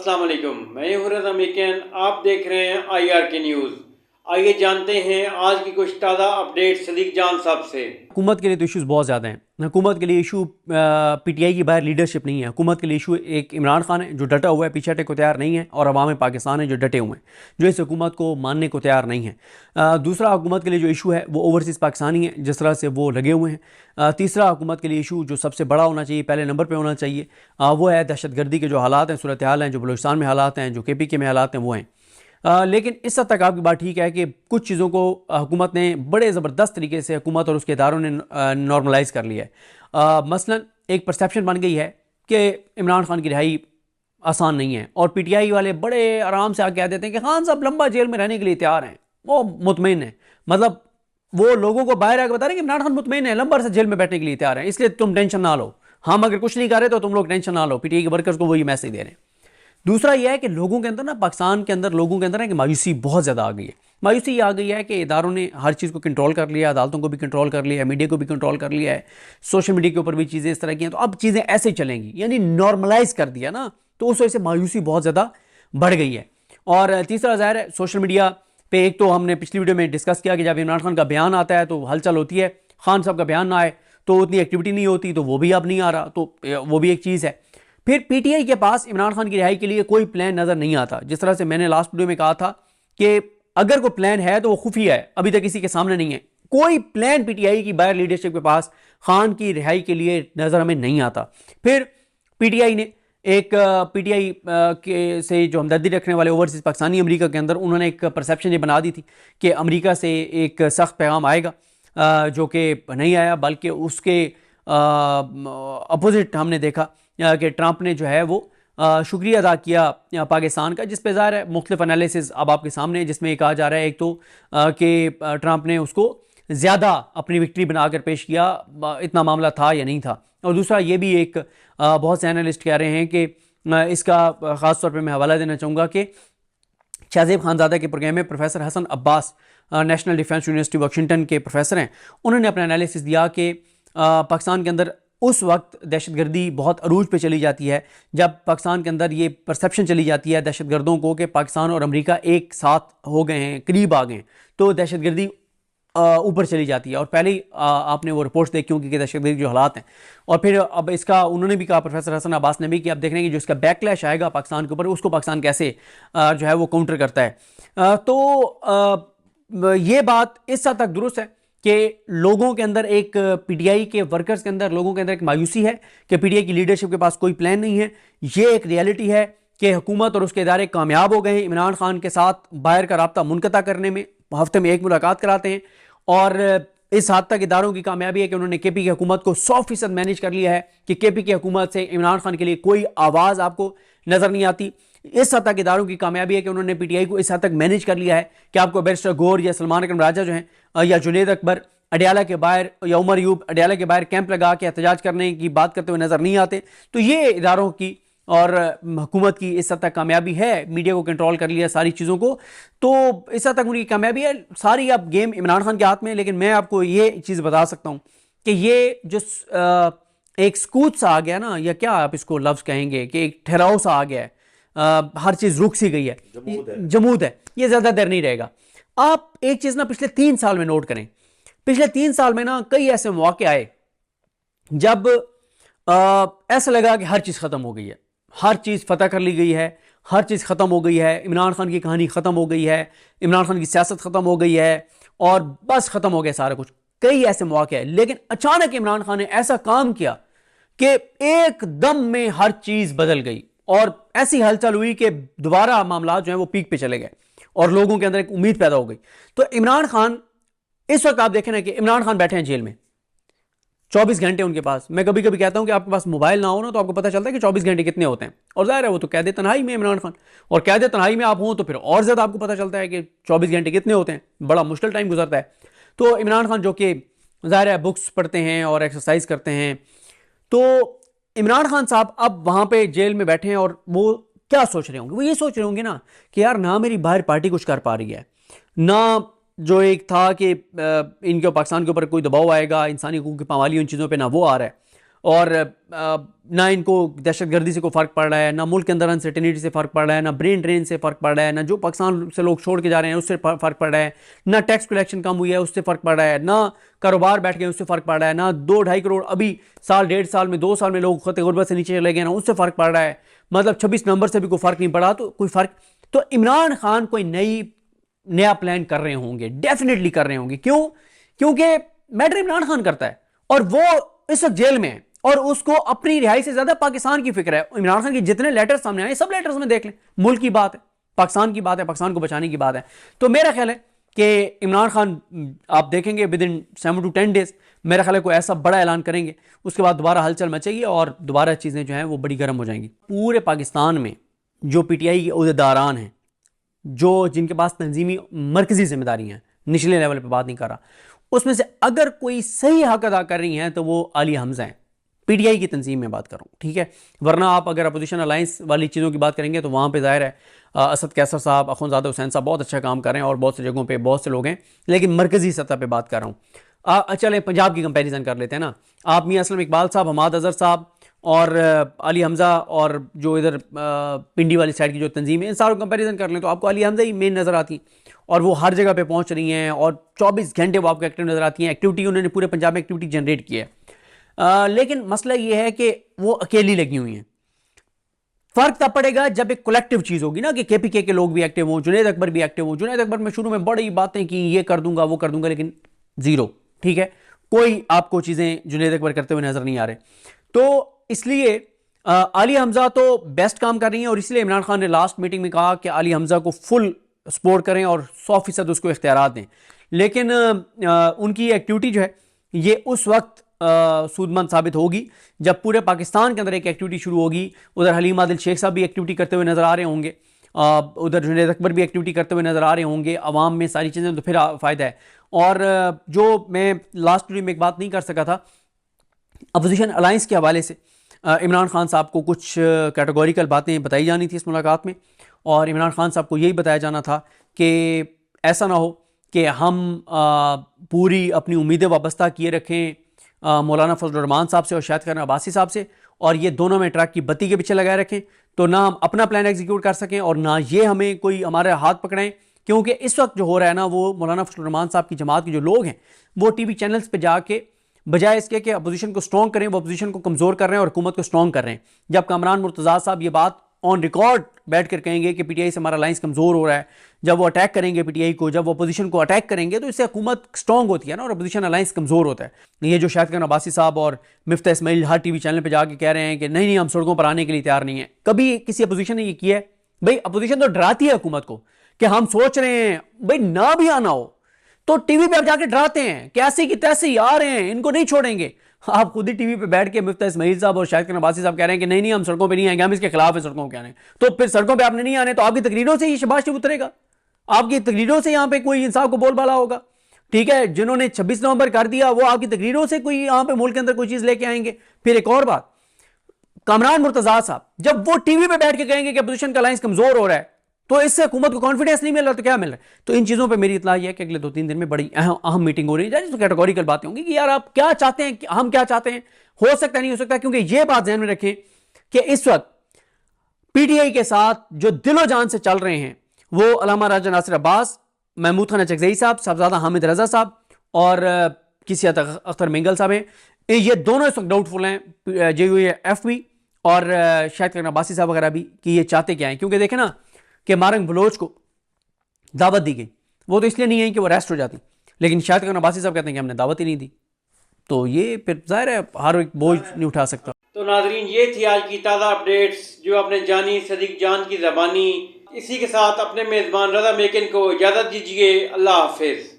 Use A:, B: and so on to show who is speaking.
A: अस्सलाम वालेकुम, मैं हूं रज़ा मीकन। आप देख रहे हैं IRK न्यूज़। आइए जानते हैं आज की कुछ ताज़ा अपडेट सदीक जान साहब से।
B: हुकूमत के लिए तो इश्यूज़ बहुत ज़्यादा हैं। हुकूमत के लिए इशू पीटीआई की बाहर लीडरशिप नहीं है। हुकूमत के लिए इशू एक इमरान खान है जो डटा हुआ है, पीछे हटने को तैयार नहीं है, और अवाम पाकिस्तान है जो डटे हुए हैं, जो इस हुकूमत को मानने को तैयार नहीं है। दूसरा, हुकूमत के लिए जो इशू है वो ओवरसीज़ पाकिस्तानी है, जिस तरह से वो लगे हुए हैं। तीसरा, हुकूमत के लिए इशू जो सबसे बड़ा होना चाहिए, पहले नंबर पर होना चाहिए, वो है दहशत गर्दी के जो हालात हैं, सूरत हाल हैं, जो बलूचिस्तान में हालात हैं, जो KPK में हालात हैं, वो हैं। लेकिन इस हद तक आपकी बात ठीक है कि कुछ चीज़ों को हुकूमत ने बड़े ज़बरदस्त तरीके से, हुकूमत और उसके इदारों ने नॉर्मलाइज कर लिया है। मसलन एक परसेप्शन बन गई है कि इमरान खान की रिहाई आसान नहीं है, और PTI वाले बड़े आराम से आके कह देते हैं कि खान साहब लंबा जेल में रहने के लिए तैयार हैं, वो मुतमईन है। मतलब वो लोगों को बाहर आकर बता रहे हैं कि इमरान खान मुतमईन है, लंबा से जेल में बैठने के लिए तैयार है, इसलिए तुम टेंशन ना लो, हम अगर कुछ नहीं कर रहे तो तुम लोग टेंशन ना लो। PTI के वर्कर्स को वही मैसेज दे रहे हैं। दूसरा यह है कि लोगों के अंदर ना, पाकिस्तान के अंदर लोगों के अंदर है कि मायूसी बहुत ज़्यादा आ गई है। मायूसी ये आ गई है कि इदारों ने हर चीज़ को कंट्रोल कर लिया, अदालतों को भी कंट्रोल कर लिया है, मीडिया को भी कंट्रोल कर लिया है, सोशल मीडिया के ऊपर भी चीज़ें इस तरह की हैं, तो अब चीज़ें ऐसे चलेंगी, यानी नॉर्मलाइज कर दिया ना, तो उस वजह से मायूसी बहुत ज़्यादा बढ़ गई है। और तीसरा ज़ाहिर है सोशल मीडिया पे, एक तो हमने पिछली वीडियो में डिस्कस किया कि जब इमरान खान का बयान आता है तो हलचल होती है, खान साहब का बयान ना आए तो उतनी एक्टिविटी नहीं होती, तो वो भी अब नहीं आ रहा, तो वो भी एक चीज़ है। फिर PTI के पास इमरान खान की रिहाई के लिए कोई प्लान नज़र नहीं आता। जिस तरह से मैंने लास्ट वीडियो में कहा था कि अगर कोई प्लान है तो वो खुफिया है, अभी तक किसी के सामने नहीं है। कोई प्लान PTI की बाहर लीडरशिप के पास खान की रिहाई के लिए नज़र हमें नहीं आता। फिर PTI ने एक PTI के से जो हमदर्दी रखने वाले ओवरसीज़ पाकिस्तानी अमेरिका के अंदर, उन्होंने एक परसेप्शन ये बना दी थी कि अमेरिका से एक सख्त पैगाम आएगा, जो कि नहीं आया, बल्कि उसके अपोजिट हमने देखा कि ट्रंप ने जो है वो शुक्रिया अदा किया पाकिस्तान का, जिस पे ज़ाहिर है मुख्तलिफ एनालिसिस अब आपके सामने है, जिसमें कहा जा रहा है एक तो कि ट्रंप ने उसको ज़्यादा अपनी विक्ट्री बनाकर पेश किया, इतना मामला था या नहीं था। और दूसरा ये भी एक बहुत से एनालिस्ट कह रहे हैं कि इसका ख़ास तौर पे मैं हवाला देना चाहूँगा कि शाहजेब खानज़ादा के प्रोग्राम में professor Hasan Abbas, National Defense University Washington के प्रोफेसर हैं, उन्होंने अपना एनालिसिस दिया कि पाकिस्तान के अंदर उस वक्त दहशतगर्दी बहुत अरूज पे चली जाती है जब पाकिस्तान के अंदर ये परसेप्शन चली जाती है दहशतगर्दों को कि पाकिस्तान और अमेरिका एक साथ हो गए हैं, करीब आ गए हैं, तो दहशतगर्दी ऊपर चली जाती है। और पहले ही आपने वो रिपोर्ट्स देखी होंगी कि दहशतगर्दी जो हालात हैं। और फिर अब इसका उन्होंने भी कहा, प्रोफेसर हसन अब्बास ने भी, कि अब देखने की जो इसका बैकलैश आएगा पाकिस्तान के ऊपर, उसको पाकिस्तान कैसे जो है वो काउंटर करता है। तो ये बात इस हद तक दुरुस्त है कि लोगों के अंदर एक, PTI के वर्कर्स के अंदर, लोगों के अंदर एक मायूसी है कि PTI की लीडरशिप के पास कोई प्लान नहीं है। ये एक रियलिटी है कि हुकूमत और उसके इदारे कामयाब हो गए हैं इमरान खान के साथ बाहर का राब्ता मुनक़ता करने में, हफ्ते में एक मुलाकात कराते हैं, और इस हद तक इदारों की कामयाबी है कि उन्होंने KPK हुकूमत को 100% मैनेज कर लिया है कि KPK हुकूमत से इमरान खान के लिए कोई आवाज़ आपको नज़र नहीं आती। इस हद तक इदारों की कामयाबी है कि उन्होंने PTI को इस हद तक मैनेज कर लिया है कि आपको बैरिस्टर गौर या सलमान अकरम राजा जो हैं, या जुनैद अकबर अडयाला के बाहर, या उमर यूब अडयाला के बाहर कैंप लगा के एहतजाज करने की बात करते हुए नज़र नहीं आते। तो ये इदारों की और हुकूमत की इस हद तक कामयाबी है, मीडिया को कंट्रोल कर लिया सारी चीज़ों को, तो इस हद तक उनकी कामयाबी है। सारी अब गेम इमरान खान के हाथ में है। लेकिन मैं आपको ये चीज़ बता सकता हूँ कि ये जो एक सकूत सा आ गया ना, या क्या आप इसको लफ्ज़ कहेंगे कि एक ठहराव सा आ गया है, हर चीज़ रुक सी गई है, जमूद है, ये ज़्यादा देर नहीं रहेगा। आप एक चीज़ ना पिछले 3 साल में नोट करें, पिछले 3 साल में ना कई ऐसे मौके आए जब ऐसा लगा कि हर चीज़ ख़त्म हो गई है, हर चीज़ फतह कर ली गई है, हर चीज़ ख़त्म हो गई है, इमरान खान की कहानी ख़त्म हो गई है, इमरान खान की सियासत ख़त्म हो गई है, और बस ख़त्म हो गया सारा कुछ। कई ऐसे मौके हैं, लेकिन अचानक इमरान खान ने ऐसा काम किया कि एकदम में हर चीज़ बदल गई, और ऐसी हलचल हुई कि दोबारा मामला जो है वो पीक पे चले गए, और लोगों के अंदर एक उम्मीद पैदा हो गई। तो इमरान खान, इस वक्त आप देखें ना कि इमरान खान बैठे हैं जेल में, 24 घंटे उनके पास। मैं कभी कभी कहता हूं कि आपके पास मोबाइल ना हो ना, तो आपको पता चलता है कि 24 घंटे कितने होते हैं, और जाहिर है वो तो कैद तन्हाई में इमरान खान, और कैद तन्हाई में आप हों तो फिर और ज़्यादा आपको पता चलता है कि 24 घंटे कितने होते हैं, बड़ा मुश्किल टाइम गुजरता है। तो इमरान खान जो कि जाहिर है बुक्स पढ़ते हैं और एक्सरसाइज करते हैं, तो इमरान खान साहब अब वहाँ पे जेल में बैठे हैं, और वो क्या सोच रहे होंगे? वो ये सोच रहे होंगे ना कि यार, ना मेरी बाहर पार्टी कुछ कर पा रही है, ना जो एक था कि इनके पाकिस्तान के ऊपर कोई दबाव आएगा, इंसानी हकूक़ की पामाली, उन चीज़ों पे ना वो आ रहा है, और ना इनको दहशतगर्दी से कोई फ़र्क पड़ रहा है, ना मुल्क के अंदर अनसर्टेनिटी से फ़र्क पड़ रहा है, ना ब्रेन ड्रेन से फ़र्क पड़ रहा है, ना जो पाकिस्तान से लोग छोड़ के जा रहे हैं उससे फ़र्क पड़ रहा है, ना टैक्स कलेक्शन कम हुई है उससे फ़र्क पड़ रहा है, ना कारोबार बैठ गए उससे फ़र्क पड़ रहा है, ना 2-2.5 करोड़ अभी साल 1.5 साल में 2 साल में लोग खत गुर्बत से नीचे चले गए ना उससे फ़र्क पड़ रहा है। मतलब 26 नवंबर से भी कोई फ़र्क नहीं पड़ा, तो कोई फ़र्क तो इमरान खान कोई नया प्लान कर रहे होंगे, डेफिनेटली कर रहे होंगे। क्यों? क्योंकि मैटर इमरान खान करता है और वो इस वक्त जेल में है और उसको अपनी रिहाई से ज्यादा पाकिस्तान की फिक्र है। इमरान खान के जितने लेटर्स सामने आए सब लेटर्स में देख लें, मुल्क की बात है, पाकिस्तान की बात है, पाकिस्तान को बचाने की बात है। तो मेरा ख्याल है कि इमरान खान आप देखेंगे विद इन 7 to 10 डेज मेरा ख्याल है कोई ऐसा बड़ा ऐलान करेंगे, उसके बाद दोबारा हलचल मचेगी और दोबारा चीज़ें जो हैं वो बड़ी गर्म हो जाएंगी। पूरे पाकिस्तान में जो PTI के उहदेदारान हैं, जो जिनके पास तंजीमी मरकजी जिम्मेदारी हैं, निचले लेवल पे बात नहीं कर रहा, उसमें से अगर कोई सही हक अदा कर रही हैं तो वो आलिया हमजा हैं। PTI की तंजीम में बात कर रहा हूँ, ठीक है। वरना आप अगर अपोजिशन अलायंस वाली चीज़ों की बात करेंगे तो वहाँ पे जाहिर है असद कैसर साहब, अखुंज़ादा हुसैन साहब बहुत अच्छा काम कर रहे हैं और बहुत सी जगहों पे बहुत से लोग हैं, लेकिन मरकजी सतह पे बात कर रहा हूँ। चलें पंजाब की कंपैरिजन कर लेते हैं ना। आप मियां असलम इकबाल साहब, हमाद अजहर साहब और अली हमज़ा और जो इधर पिंडी वाली साइड की जो तंजीम है, इन सारों कंपैरिजन कर लें तो आपको अली हमज़ा ही मेन नज़र आती और वो हर जगह पे पहुंच रही हैं और 24 घंटे वो आपको एक्टिव नज़र आती हैं। एक्टिविटी उन्होंने पूरे पंजाब में एक्टिविटी जनरेट की है। लेकिन मसला ये है कि वो अकेली लगी हुई हैं। फर्क तब पड़ेगा जब एक कलेक्टिव चीज़ होगी ना कि KPK के लोग भी एक्टिव हों, जुनैद अकबर भी एक्टिव हों। जुनैद अकबर में शुरू में बड़ी बातें की, ये कर दूंगा वो कर दूंगा, लेकिन जीरो, ठीक है, कोई आपको चीज़ें जुनैद अकबर करते हुए नजर नहीं आ रहे। तो इसलिए आलिया हमजा तो बेस्ट काम कर रही हैं और इसलिए इमरान खान ने लास्ट मीटिंग में कहा कि आलिया हमजा को फुल सपोर्ट करें और 100% उसको इख्तियारात दें। लेकिन उनकी एक्टिविटी जो है ये उस वक्त सूदमंद साबित होगी जब पूरे पाकिस्तान के अंदर एक एक्टिविटी शुरू होगी। उधर हलीम आदिल शेख साहब भी एक्टिविटी करते हुए नजर आ रहे होंगे, उधर जुनैद अकबर भी एक्टिविटी करते हुए नजर आ रहे होंगे, अवाम में सारी चीज़ें, तो फिर फ़ायदा है। और जो मैं लास्ट वीडियो में एक बात नहीं कर सका था, अपोजिशन अलायंस के हवाले से इमरान खान साहब को कुछ कैटेगोरिकल बातें बताई जानी थी इस मुलाकात में, और इमरान खान साहब को यही बताया जाना था कि ऐसा ना हो कि हम पूरी अपनी उम्मीदें वाबस्ता किए रखें मौलाना फजल रहमान साहब से और शाहिद खान अब्बासी साहब से, और ये दोनों में ट्रक की बत्ती के पीछे लगाए रखें, तो ना हम अपना प्लान एग्जीक्यूट कर सकें और ना ये हमें कोई हमारे हाथ पकड़ें। क्योंकि इस वक्त जो हो रहा है ना, वो मौलाना फजल रहमान साहब की जमात के जो लोग हैं वो TV चैनल्स पर जाके बजाय इसके कि अपोजिशन को स्ट्रॉन्ग करें, वो अपोजिशन को कमज़ोर कर रहे हैं और हुकूमत को स्ट्रॉन्ग कर रहे हैं। जब कामरान मुर्तज़ा साहब ये बात ऑन रिकॉर्ड बैठ कर कहेंगे कि PTI से हमारा अलायंस कमज़ोर हो रहा है, जब वो अटैक करेंगे PTI को, जब वो अपोजिशन को अटैक करेंगे, तो इससे हुकूमत स्ट्रॉन्ग होती है ना और अपोजिशन अलायंस कमज़ोर होता है। ये जो शाहिद खान अब्बासी साहब और मिफ्ता इस्माइल हर TV चैनल पर जाके कह रहे हैं कि नहीं हम सड़कों पर आने के लिए तैयार नहीं है, कभी किसी अपोजिशन ने ये किया है? भाई अपोजिशन तो डराती है हुकूमत को कि हम सोच रहे हैं भाई ना भी आना हो तो TV पे आप जाके डराते हैं कि ऐसे की तैसे आ रहे हैं, इनको नहीं छोड़ेंगे। आप खुद ही TV पे बैठ के मिफ्ता इस्माइल साहब और शाहिद खान अब्बासी साहब कह रहे हैं कि नहीं हम सड़कों पे नहीं आएंगे, हम इसके खिलाफ है सड़कों पे आने। तो फिर सड़कों पे आपने नहीं आने तो आपकी तकरीरों से ही शबाश उतरेगा, आपकी तकरीरों से यहाँ पे कोई इंसाफ को बोलबाला होगा, ठीक है। जिन्होंने 26 नवंबर कर दिया वो आपकी तकरीरों से कोई यहाँ पे मुल्क के अंदर कोई चीज लेके आएंगे। फिर एक और बात, कामरान मुर्तजा साहब जब वो TV पे बैठ के कहेंगे कि अपोजिशन का अलायंस कमजोर हो रहा है तो इससे हुकूमत को कॉन्फिडेंस नहीं मिल रहा, तो क्या मिल रहा है? तो इन चीज़ों पे मेरी इतला ये है कि अगले 2-3 दिन में बड़ी अहम मीटिंग हो रही है, जिसमें कैटेगोरिकल बातें होंगी कि यार आप क्या चाहते हैं, हम क्या चाहते हैं, हो सकता नहीं हो सकता। क्योंकि ये बात ध्यान में रखें कि इस वक्त PTI के साथ जो दिलो जान से चल रहे हैं वो अल्लामा राजा नासिर अब्बास, महमूद खान चकजई साहब, साहबजादा हामिद रजा साहब और किसी अख्तर मिंगल साहब हैं। ये दोनों इस वक्त डाउटफुल हैं, JUAFB और शाहिद खान अब्बासी साहब वगैरह भी, कि ये चाहते क्या हैं। क्योंकि देखें ना कि मारंग बलोच को दावत दी गई, वो तो इसलिए नहीं है कि वो अरेस्ट हो जाती, लेकिन शाहिद खान अब्बासी साहब कहते हैं कि हमने दावत ही नहीं दी। तो ये फिर जाहिर है हर एक बोझ नहीं उठा सकता।
A: तो नाजरीन, ये थी आज की ताज़ा अपडेट्स जो आपने जानी सदीक जान की ज़बानी। इसी के साथ अपने मेज़बान रज़ा मेकिन को इजाज़त दीजिए। अल्लाह हाफिज़।